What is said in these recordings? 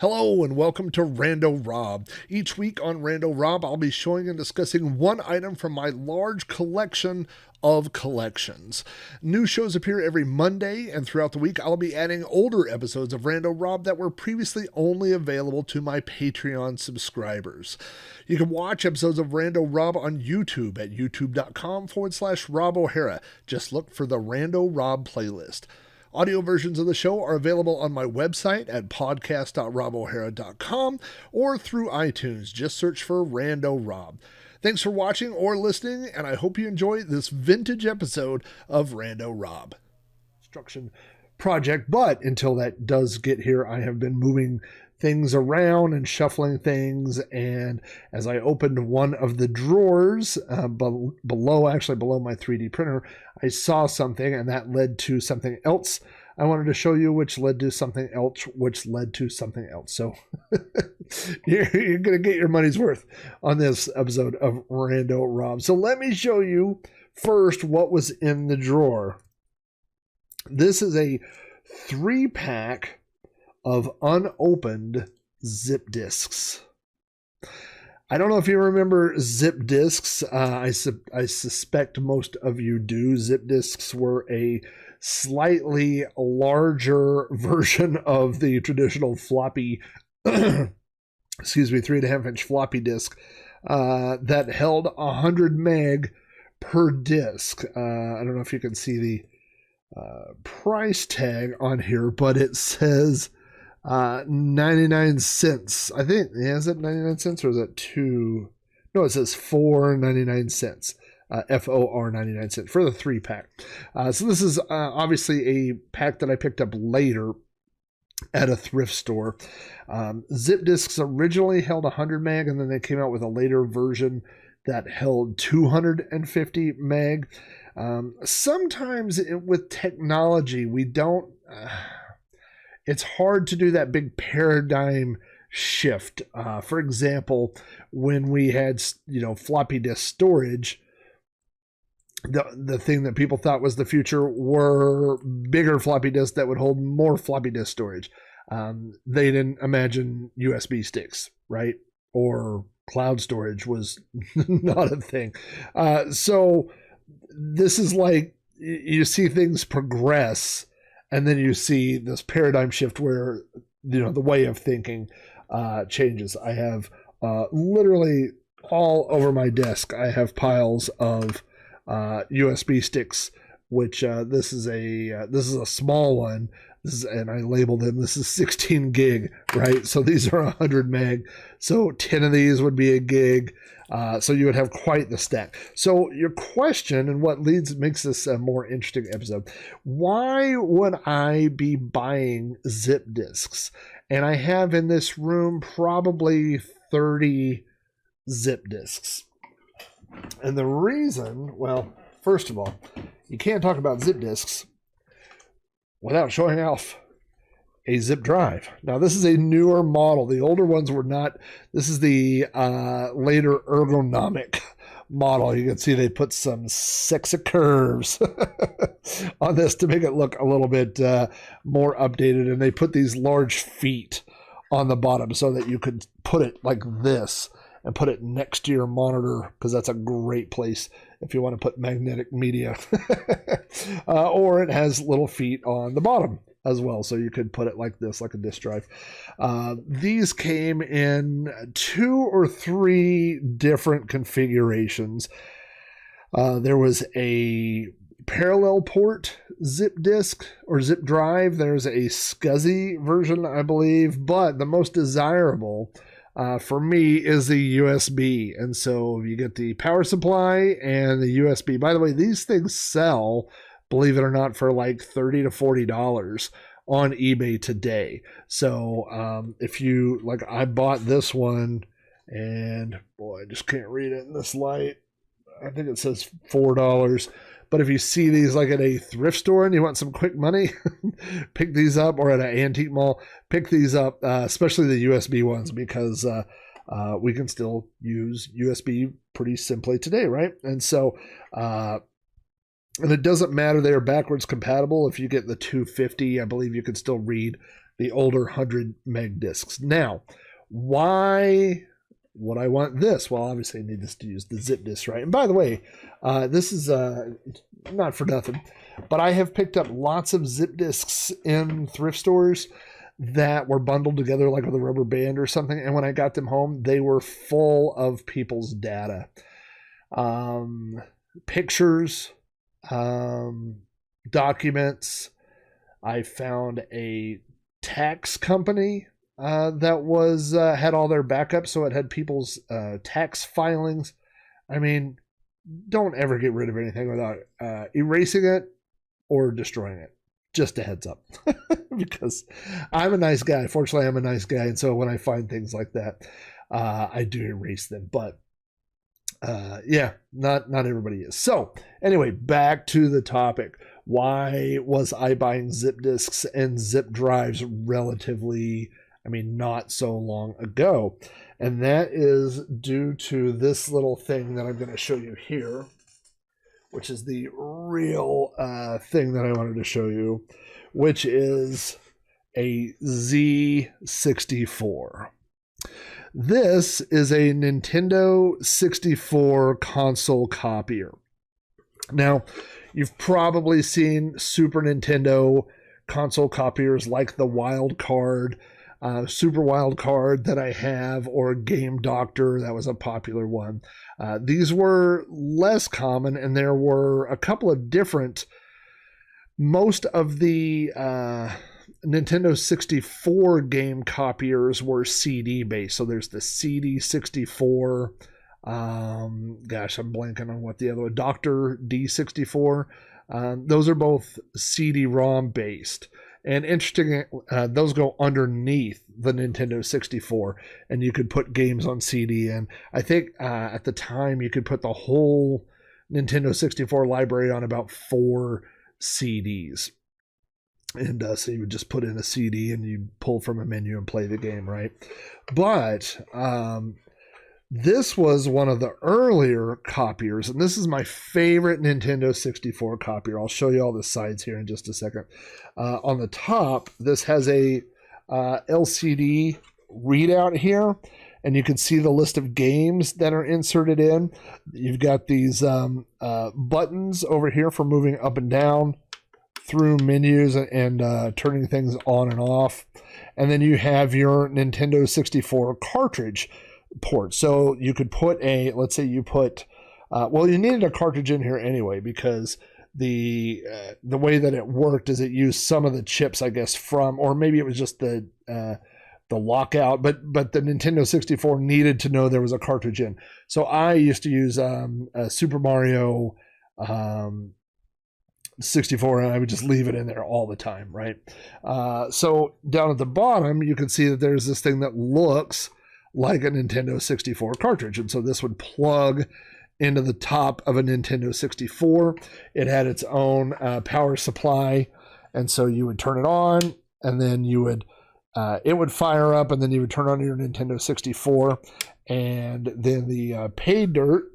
Hello and welcome to Rando Rob. Each week on Rando Rob, I'll be showing and discussing one item from my large collection of collections. New shows appear every Monday, and throughout the week, I'll be adding older episodes of Rando Rob that were previously only available to my Patreon subscribers. You can watch episodes of Rando Rob on YouTube at youtube.com/Rob O'Hara. Just look for the Rando Rob playlist. Audio versions of the show are available on my website at podcast.robohara.com or through iTunes. Just search for Rando Rob. Thanks for watching or listening, and I hope you enjoy this vintage episode of Rando Rob. Construction project, but until that does get here, I have been moving things around and shuffling things, and as I opened one of the drawers below my 3D printer, I saw something, and that led to something else I wanted to show you, which led to something else, which led to something else. So you're going to get your money's worth on this episode of Rando Rob. So let me show you first what was in the drawer. This is a 3-pack of unopened zip disks. I don't know if you remember zip disks. I suspect most of you do. Zip disks were a slightly larger version of the traditional floppy, 3.5-inch floppy disk that held 100 meg per disk. I don't know if you can see the price tag on here, but it says 99 cents. I think, is it 99 cents or is it 2? No, it says 4.99 cents. FOR 99 cents for the 3-pack. So this is obviously a pack that I picked up later at a thrift store. Zip disks originally held 100 meg, and then they came out with a later version that held 250 meg. Sometimes with technology, we don't... it's hard to do that big paradigm shift. For example, when we had, floppy disk storage, the thing that people thought was the future were bigger floppy disks that would hold more floppy disk storage. They didn't imagine USB sticks, right? Or cloud storage was not a thing. So this is like you see things progress, and then you see this paradigm shift where, the way of thinking changes. I have literally all over my desk, I have piles of USB sticks, which this is a small one. And I labeled them. This is 16 gig, right? So these are 100 meg. So 10 of these would be a gig. So you would have quite the stack. So your question and what makes this a more interesting episode, why would I be buying zip disks? And I have in this room probably 30 zip disks. And the reason, well, first of all, you can't talk about zip disks without showing off a zip drive. Now, this is a newer model. The older ones were not. This is the later ergonomic model. You can see they put some sexy curves on this to make it look a little bit more updated. And they put these large feet on the bottom so that you could put it like this and put it next to your monitor, because that's a great place if you want to put magnetic media. Or it has little feet on the bottom as well, so you could put it like this, like a disk drive. These came in 2 or 3 different configurations. There was a parallel port zip disk or zip drive. There's a SCSI version, I believe, but the most desirable for me is the USB. And so you get the power supply and the USB. By the way, these things sell, believe it or not, for like $30 to $40 on eBay today. So if you, like, I bought this one, and boy, I just can't read it in this light. I think it says $4. But if you see these like at a thrift store and you want some quick money, pick these up, or at an antique mall, pick these up, especially the USB ones, because we can still use USB pretty simply today, right? And so, and it doesn't matter, they are backwards compatible. If you get the 250, I believe you can still read the older 100 meg discs. Now, why would I want this? Well, obviously I need this to use the zip disk, right? And by the way, this is not for nothing, but I have picked up lots of zip disks in thrift stores that were bundled together like with a rubber band or something. And when I got them home, they were full of people's data, pictures, documents. I found a tax company that was had all their backups, so it had people's tax filings. I mean, don't ever get rid of anything without erasing it or destroying it. Just a heads up. Because I'm a nice guy. Fortunately, I'm a nice guy, and so when I find things like that, I do erase them. But yeah, not everybody is. So anyway, back to the topic. Why was I buying zip disks and zip drives relatively, not so long ago? And that is due to this little thing that I'm going to show you here, which is the real thing that I wanted to show you, which is a Z64. This is a Nintendo 64 console copier. Now, you've probably seen Super Nintendo console copiers like the Wild Card, Super Wild Card that I have, or Game Doctor, that was a popular one. These were less common, and there were a couple of different. Most of the Nintendo 64 game copiers were CD based. So there's the CD64. Gosh, I'm blanking on what the other one. Dr. D64. Those are both CD-ROM based. And interesting, those go underneath the Nintendo 64, and you could put games on CD. And I think at the time you could put the whole Nintendo 64 library on about 4 CDs. And so you would just put in a CD and you pull from a menu and play the game, right? But this was one of the earlier copiers, and this is my favorite Nintendo 64 copier. I'll show you all the sides here in just a second. On the top, this has a LCD readout here, and you can see the list of games that are inserted in. You've got these buttons over here for moving up and down through menus and turning things on and off. And then you have your Nintendo 64 cartridge port. So you could put let's say you put, you needed a cartridge in here anyway, because the way that it worked is it used some of the chips, I guess, from, or maybe it was just the lockout, but the Nintendo 64 needed to know there was a cartridge in. So I used to use a Super Mario 64, and I would just leave it in there all the time, right? So down at the bottom, you can see that there's this thing that looks like a Nintendo 64 cartridge, and so this would plug into the top of a Nintendo 64. It had its own power supply, and so you would turn it on, and then you would it would fire up, and then you would turn on your Nintendo 64, and then the pay dirt,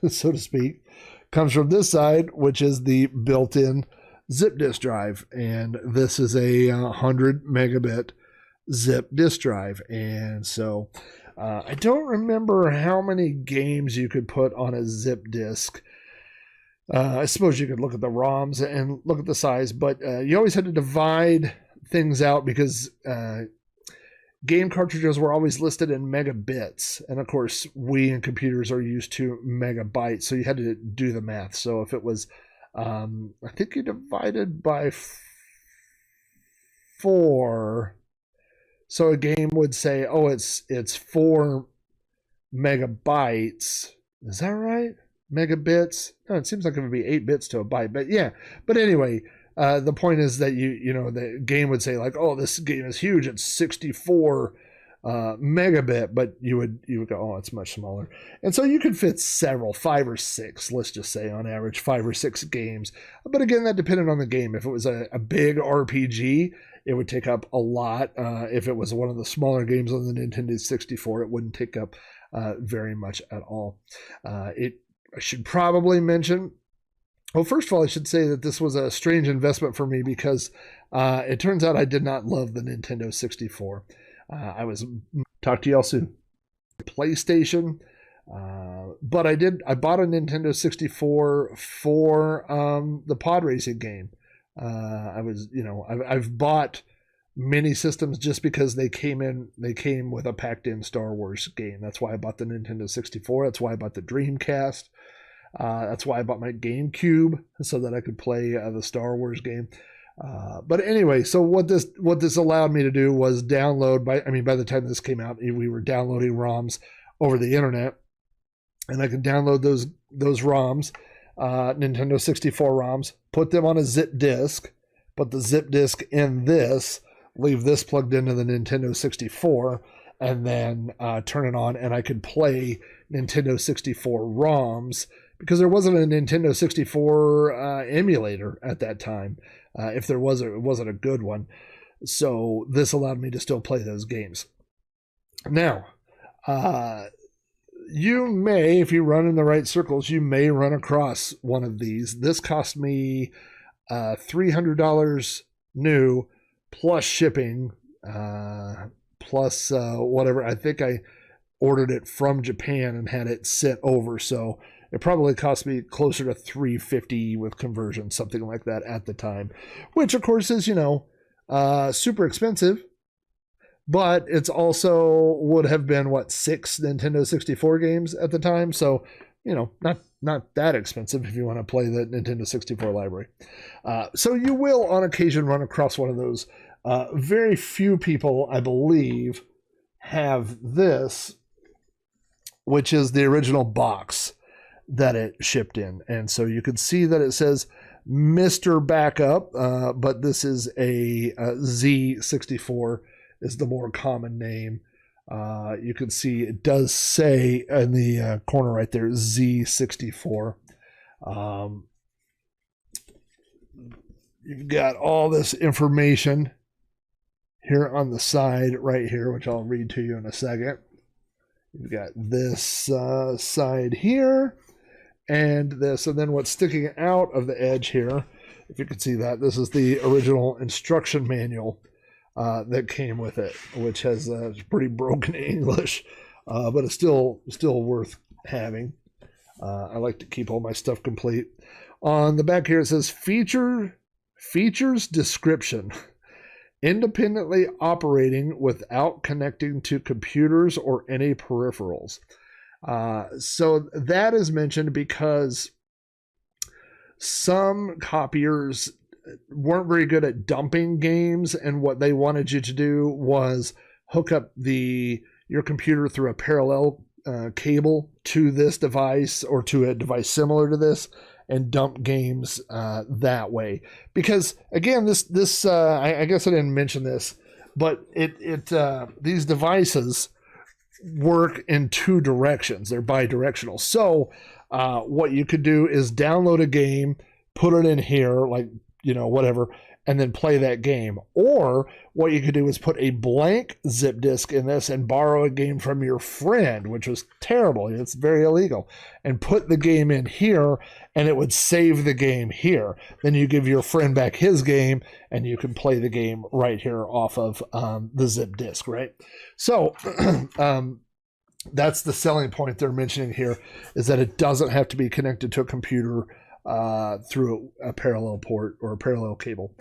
so to speak, comes from this side, which is the built-in zip disk drive, and this is a 100 megabit zip disk drive. And so I don't remember how many games you could put on a zip disk. I suppose you could look at the ROMs and look at the size, but you always had to divide things out because game cartridges were always listed in megabits. And of course, we in computers are used to megabytes. So you had to do the math. So if it was, I think you divided by 4. So a game would say, oh, it's 4 megabytes. Is that right? Megabits? No, it seems like it would be 8 bits to a byte. But yeah. But anyway, the point is that the game would say like, oh, this game is huge. It's 64 megabit, but you would go, oh, it's much smaller. And so you could fit several, 5 or 6, let's just say on average, 5 or 6 games. But again, that depended on the game. If it was a big RPG, it would take up a lot. If it was one of the smaller games on the Nintendo 64, it wouldn't take up very much at all. I should probably mention Well, first of all, I should say that this was a strange investment for me because it turns out I did not love the Nintendo 64. I was talk to y'all soon. PlayStation, but I bought a Nintendo 64 for the pod racing game. I've bought mini systems just because they came with a packed in Star Wars game. That's why I bought the Nintendo 64. That's why I bought the Dreamcast. That's why I bought my GameCube, so that I could play the Star Wars game. But anyway, so what this allowed me to do was download. By the time this came out, we were downloading ROMs over the internet, and I could download those ROMs, Nintendo 64 ROMs, put them on a zip disk, put the zip disk in this, leave this plugged into the Nintendo 64, and then turn it on, and I could play Nintendo 64 ROMs, because there wasn't a Nintendo 64 emulator at that time. If there was, it wasn't a good one. So this allowed me to still play those games. Now, you may, if you run in the right circles, you may run across one of these. This cost me $300 new, plus shipping, plus whatever. I think I ordered it from Japan and had it sent over, so it probably cost me closer to $350 with conversion, something like that at the time, which of course is, super expensive, but it's also would have been 6 Nintendo 64 games at the time. So, not that expensive if you want to play the Nintendo 64 library. So you will on occasion run across one of those. Very few people, I believe, have this, which is the original box that it shipped in. And so you can see that it says Mr. Backup, but this is a Z64 is the more common name. You can see it does say in the corner right there, Z64. You've got all this information here on the side right here, which I'll read to you in a second. You've got this side here, and this, and then what's sticking out of the edge here, if you can see that, this is the original instruction manual that came with it, which has pretty broken English, but it's still worth having. I like to keep all my stuff complete. On the back here it says features description. Independently operating without connecting to computers or any peripherals. So that is mentioned because some copiers weren't very good at dumping games, and what they wanted you to do was hook up your computer through a parallel cable to this device or to a device similar to this, and dump games that way. Because again, this I guess I didn't mention this, but these devices work in two directions. They're bidirectional. So what you could do is download a game, put it in here, whatever, and then play that game. Or what you could do is put a blank zip disk in this and borrow a game from your friend, which was terrible. It's very illegal. And put the game in here, and it would save the game here. Then you give your friend back his game, and you can play the game right here off of the zip disk, right? So that's the selling point they're mentioning here, is that it doesn't have to be connected to a computer through a parallel port or a parallel cable.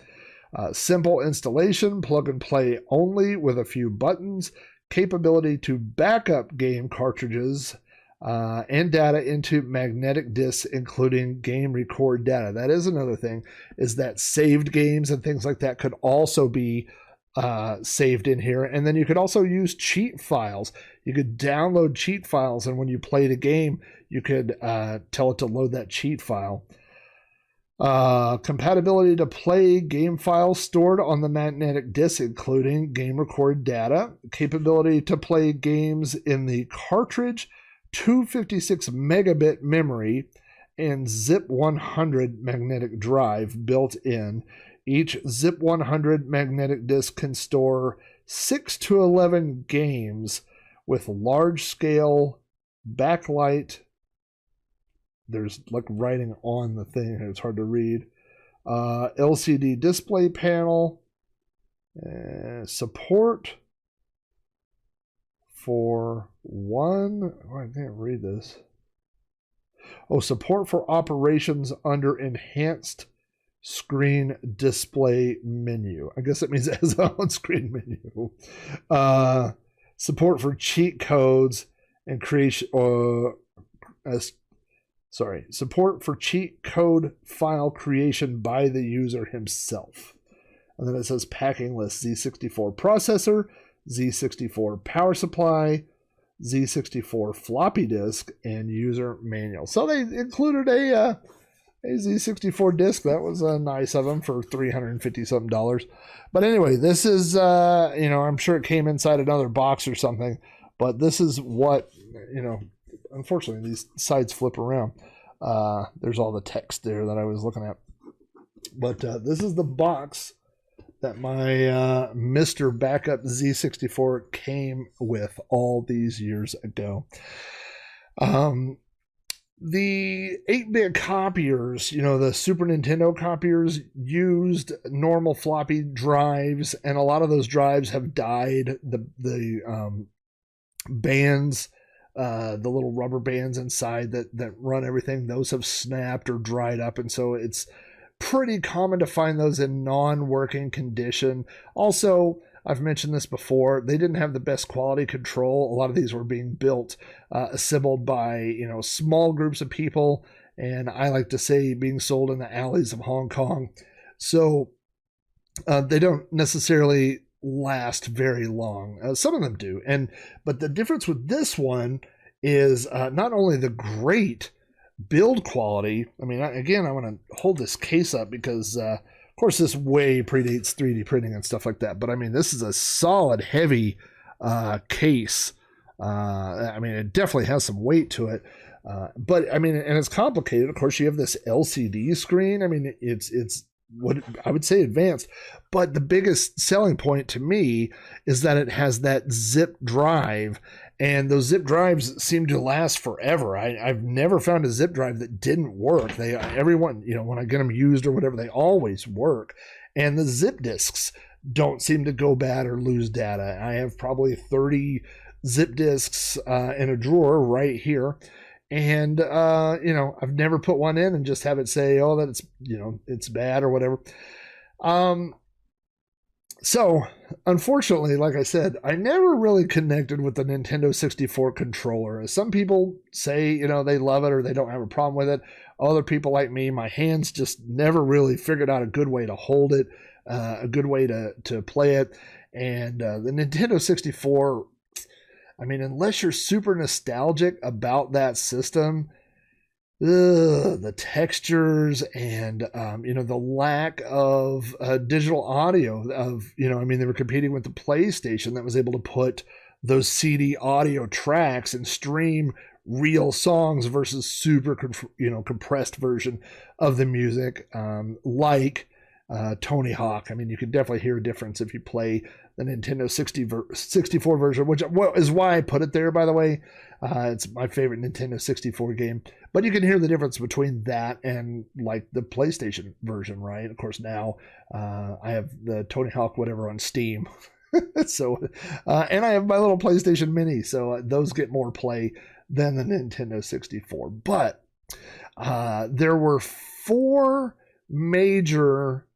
Simple installation, plug and play only with a few buttons, capability to back up game cartridges and data into magnetic disks, including game record data. That is another thing, is that saved games and things like that could also be saved in here. And then you could also use cheat files. You could download cheat files, and when you played a game, you could tell it to load that cheat file. Compatibility to play game files stored on the magnetic disk, including game record data. Capability to play games in the cartridge, 256 megabit memory, and zip 100 magnetic drive built in. Each zip 100 magnetic disk can store 6 to 11 games with large scale backlight there's like writing on the thing and it's hard to read. LCD display panel, support for I can't read this. Support for operations under enhanced screen display menu. I guess it means it has a on-screen menu. Support for cheat codes and creation. Support for cheat code file creation by the user himself. And then it says packing list: Z64 processor, Z64 power supply, Z64 floppy disk, and user manual. So they included a Z64 disc. That was nice of them for $350 something. But anyway, this is I'm sure it came inside another box or something. But this is what unfortunately, these sides flip around. There's all the text there that I was looking at. But this is the box that my Mr. Backup Z64 came with all these years ago. The 8-bit copiers, the Super Nintendo copiers, used normal floppy drives, and a lot of those drives have died. The bands, the little rubber bands inside that run everything, those have snapped or dried up, and so it's pretty common to find those in non-working condition. Also, I've mentioned this before, they didn't have the best quality control. A lot of these were being built, assembled by small groups of people, and I like to say being sold in the alleys of Hong Kong. So they don't necessarily last very long. Some of them do, but the difference with this one is not only the great build quality. I mean, again, I want to hold this case up because, of course, this way predates 3D printing and stuff like that. But I mean, this is a solid, heavy case. I mean, it definitely has some weight to it. But I mean, and it's complicated. Of course, you have this LCD screen. I mean, it's what I would say advanced. But the biggest selling point to me is that it has that zip drive. And those zip drives seem to last forever. I've never found a zip drive that didn't work. Everyone, when I get them used or whatever, they always work. And the zip disks don't seem to go bad or lose data. I have probably 30 zip disks in a drawer right here. And, I've never put one in and just have it say, that it's, it's bad or whatever. So, unfortunately, like I said, I never really connected with the Nintendo 64 controller. Some people say, they love it or they don't have a problem with it. Other people like me, my hands just never really figured out a good way to hold it, a good way to play it. And the Nintendo 64, I mean, unless you're super nostalgic about that system, the textures and the lack of digital audio of they were competing with the PlayStation that was able to put those CD audio tracks and stream real songs versus super compressed version of the music, like Tony Hawk. I mean, you can definitely hear a difference if you play the Nintendo 64 version, which is why I put it there, by the way. It's my favorite Nintendo 64 game. But you can hear the difference between that and like the PlayStation version, right? Of course, now I have the Tony Hawk whatever on Steam. So, and I have my little PlayStation Mini, so those get more play than the Nintendo 64. But there were 4 major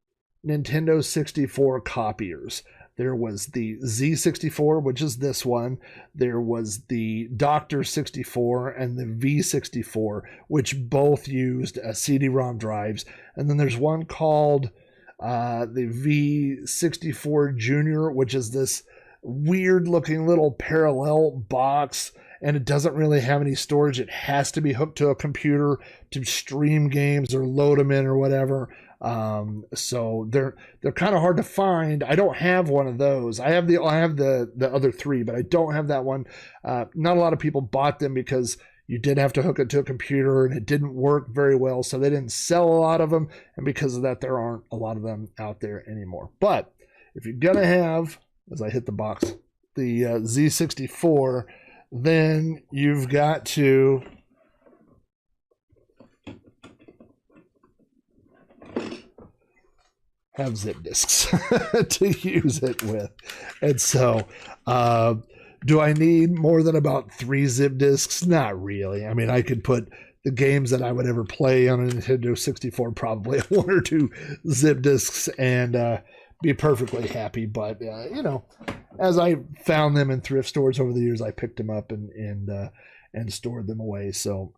Nintendo 64 copiers. There was the Z64, which is this one. There was the Dr. 64 and the V64, which both used CD-ROM drives. And then there's one called the V64 Junior, which is this weird-looking little parallel box, and it doesn't really have any storage. It has to be hooked to a computer to stream games or load them in or whatever. So they're kind of hard to find. I don't have one of those. I have the other 3, but I don't have that one. Not a lot of people bought them because you did have to hook it to a computer and it didn't work very well. So they didn't sell a lot of them. And because of that, there aren't a lot of them out there anymore. But if you're going to have, as I hit the box, the Z64, then you've got to have zip disks to use it with. And so, do I need more than about 3 zip disks? Not really. I mean, I could put the games that I would ever play on a Nintendo 64 probably 1 or 2 zip disks and be perfectly happy. But, you know, as I found them in thrift stores over the years, I picked them up and stored them away. So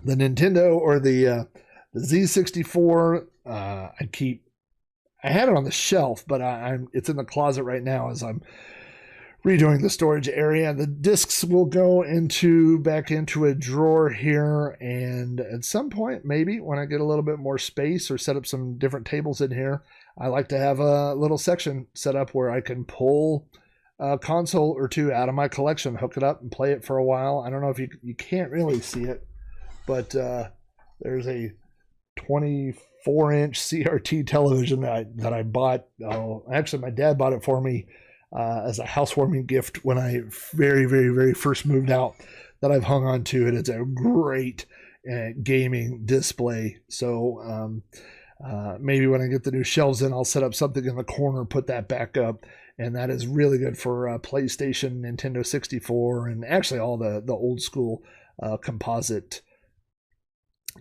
the Nintendo or the Z64, I had it on the shelf, but it's in the closet right now as I'm redoing the storage area. The discs will go back into a drawer here, and at some point, maybe when I get a little bit more space or set up some different tables in here, I like to have a little section set up where I can pull a console or 2 out of my collection, hook it up, and play it for a while. I don't know if you can't really see it, but there's a 24-inch CRT television that I bought. Actually, my dad bought it for me as a housewarming gift when I very, very, very first moved out, that I've hung on to it. It's a great gaming display. So maybe when I get the new shelves in, I'll set up something in the corner, put that back up. And that is really good for PlayStation, Nintendo 64, and actually all the old school composite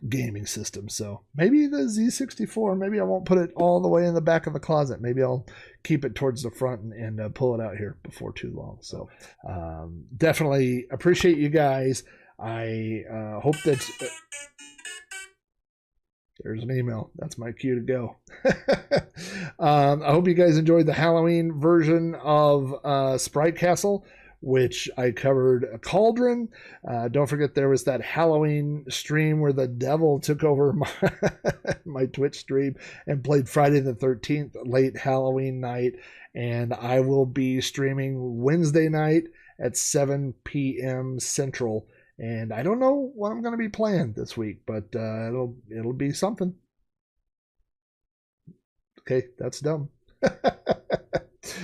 gaming system. So maybe the Z64, maybe I won't put it all the way in the back of the closet. Maybe I'll keep it towards the front and pull it out here before too long. So definitely appreciate you guys. I hope that there's an email. That's my cue to go. I hope you guys enjoyed the Halloween version of Sprite Castle, which I covered a Cauldron. Don't forget there was that Halloween stream where the devil took over my Twitch stream and played Friday the 13th late Halloween night. And I will be streaming Wednesday night at 7 p.m. Central. And I don't know what I'm going to be playing this week, but it'll be something. Okay, that's dumb.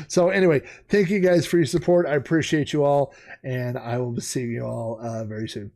So anyway, thank you guys for your support. I appreciate you all, and I will be seeing you all very soon.